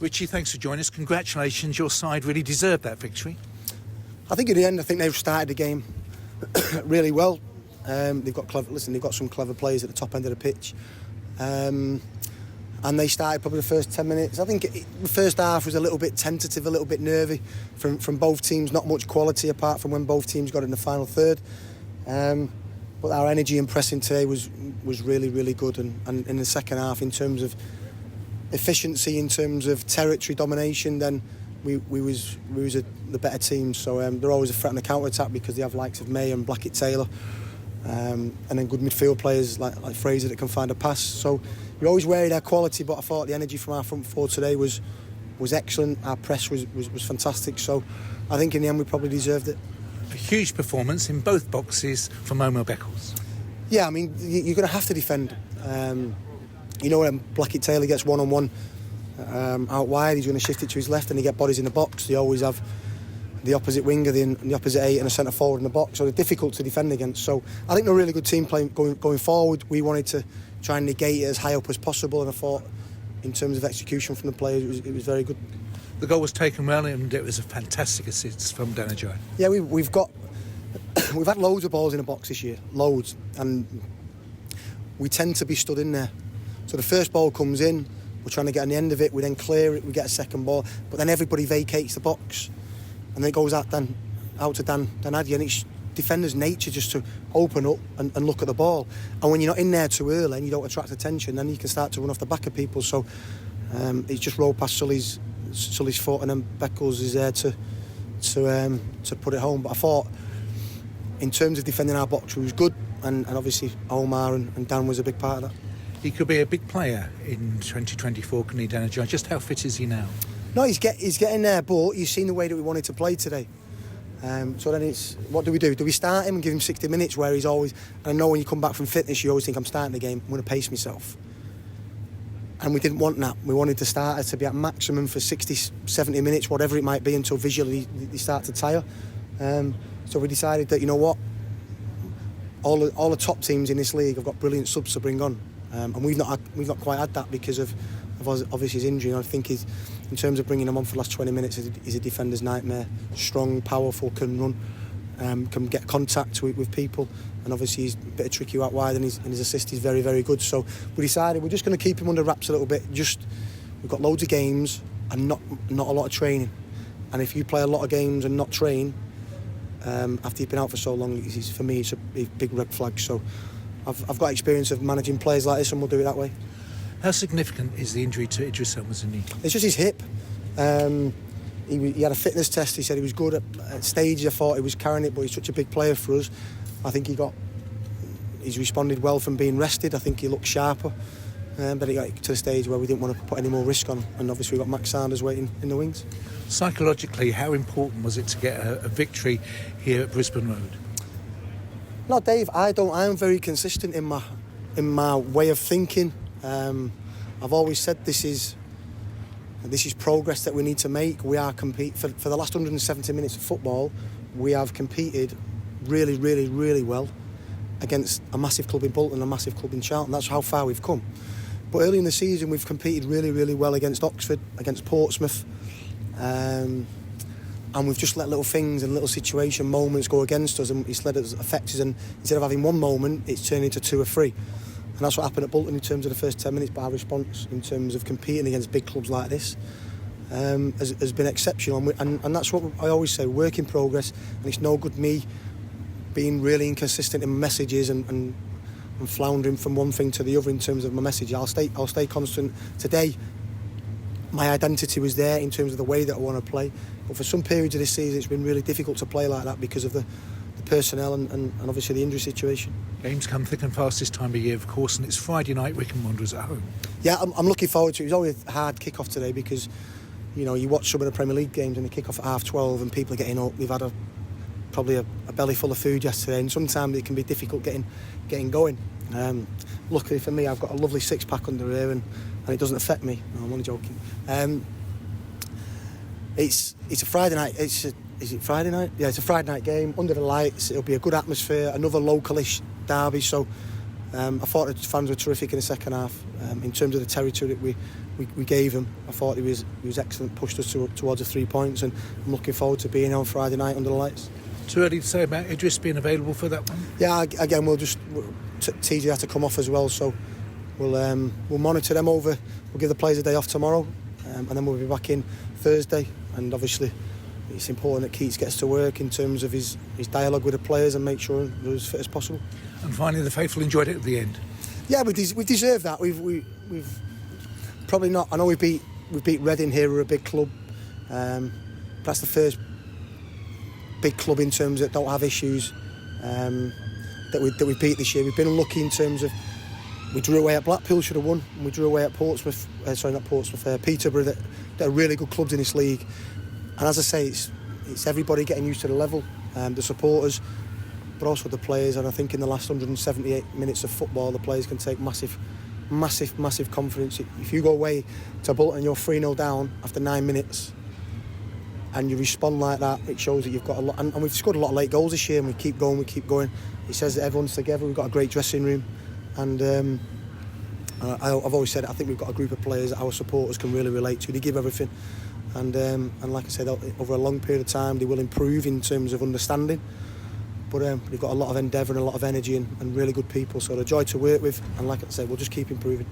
Richie, thanks for joining us. Congratulations, your side really deserved that victory. I think in the end, I think they've started the game really well. They've got some clever players at the top end of the pitch. And they started probably the first 10 minutes. I think the first half was a little bit tentative, a little bit nervy from both teams. Not much quality apart from when both teams got in the final third. But our energy and pressing today was really, really good. And in the second half, in terms of efficiency, in terms of territory domination, then we was the better team. So they're always a threat on the counter-attack because they have likes of May and Blackett-Taylor. And then good midfield players like Fraser that can find a pass. So you're always wary of their quality, but I thought the energy from our front four today was excellent. Our press was fantastic. So I think in the end we probably deserved it. A huge performance in both boxes from Omar Beckles. Yeah, I mean, you're going to have to defend. You know, when Blackett-Taylor gets one-on-one out wide, he's going to shift it to his left and he get bodies in the box. They always have the opposite winger, the opposite eight and a centre forward in the box, so they're difficult to defend against. So I think they're a really good team playing going forward. We wanted to try and negate it as high up as possible, and I thought in terms of execution from the players it was very good. The goal was taken well and it was a fantastic assist from Danajai. Yeah, we've had loads of balls in the box this year, loads, and we tend to be stood in there. So the first ball comes in, we're trying to get on the end of it, we then clear it, we get a second ball, but then everybody vacates the box. And then it goes out to Dan Addy, and it's defenders' nature just to open up and look at the ball. And when you're not in there too early and you don't attract attention, then you can start to run off the back of people. So it's just rolled past Sully's foot, and then Beckles is there to put it home. But I thought, in terms of defending our box, we was good, and obviously Omar and Dan was a big part of that. He could be a big player in 2024, can he, Danajai? Just how fit is he now? No, he's getting there, but you've seen the way that we wanted to play today. So then it's, what do we do? Do we start him and give him 60 minutes where he's always... And I know when you come back from fitness, you always think, I'm starting the game, I'm going to pace myself. And we didn't want that. We wanted the starter to be at maximum for 60, 70 minutes, whatever it might be, until visually they start to tire. So we decided that, you know what, all the top teams in this league have got brilliant subs to bring on. And we've not quite had that because of obviously his injury. And I think in terms of bringing him on for the last 20 minutes, he's a defender's nightmare. Strong, powerful, can run, can get contact with people, and obviously he's a bit of tricky out wide, and his assist is very, very good. So we decided we're just going to keep him under wraps a little bit. We've got loads of games and not a lot of training. And if you play a lot of games and not train, after you've been out for so long, for me it's a big red flag. So I've got experience of managing players like this, and we'll do it that way. How significant is the injury to Idris El-Mouzani? It's just his hip. He had a fitness test. He said he was good at stages. I thought he was carrying it, but he's such a big player for us. I think he's responded well from being rested. I think he looked sharper. But he got to the stage where we didn't want to put any more risk on, and obviously we've got Max Sanders waiting in the wings. Psychologically, how important was it to get a victory here at Brisbane Road? No, Dave, I'm very consistent in my way of thinking. I've always said this is progress that we need to make. We are for the last 170 minutes of football. We have competed really, really, really well against a massive club in Bolton and a massive club in Charlton. That's how far we've come. But early in the season, we've competed really, really well against Oxford, against Portsmouth, and we've just let little things and little situation moments go against us, and it's let us affect us. And instead of having one moment, it's turned into two or three. And that's what happened at Bolton in terms of the first 10 minutes. But our response in terms of competing against big clubs like this has been exceptional. And that's what I always say, work in progress. And it's no good me being really inconsistent in my messages and floundering from one thing to the other in terms of my message. I'll stay constant. Today, my identity was there in terms of the way that I want to play. But for some periods of this season, it's been really difficult to play like that because of the personnel and obviously the injury situation. Games come thick and fast this time of year, of course, and it's Friday night, Wycombe Wanderers at home. Yeah, I'm looking forward to it. It was always a hard kick-off today because, you know, you watch some of the Premier League games and they kick off at 12:30 and people are getting up. We've had probably a belly full of food yesterday, and sometimes it can be difficult getting going. Luckily for me, I've got a lovely six-pack under here and it doesn't affect me. No, I'm only joking. It's a Friday night. Is it Friday night? Yeah, it's a Friday night game under the lights. It'll be a good atmosphere, another localish derby. So I thought the fans were terrific in the second half. In terms of the territory that we gave them, I thought he was excellent, pushed us towards the 3 points, and I'm looking forward to being on Friday night under the lights. Too early to say about Idris being available for that one? Yeah, again, TJ had to come off as well, so we'll monitor them over. We'll give the players a day off tomorrow, and then we'll be back in Thursday. And obviously, it's important that Keats gets to work in terms of his dialogue with the players and make sure they're as fit as possible. And finally, the faithful enjoyed it at the end. Yeah, we deserve that. We've probably not. I know we beat Reading here. We're a big club. That's the first big club in terms that don't have issues that we beat this year. We've been unlucky in terms of we drew away at Blackpool, should have won, and we drew away at Portsmouth. Peterborough. That are really good clubs in this league. And as I say, it's everybody getting used to the level, the supporters, but also the players. And I think in the last 178 minutes of football, the players can take massive confidence. If you go away to Bolton and you're 3-0 down after 9 minutes and you respond like that, it shows that you've got a lot. And we've scored a lot of late goals this year, and we keep going. It says that everyone's together. We've got a great dressing room, and I've always said it, I think we've got a group of players that our supporters can really relate to. They give everything, and like I said, over a long period of time they will improve in terms of understanding. But they've got a lot of endeavour and a lot of energy and really good people, so they're a joy to work with, and like I said, we'll just keep improving.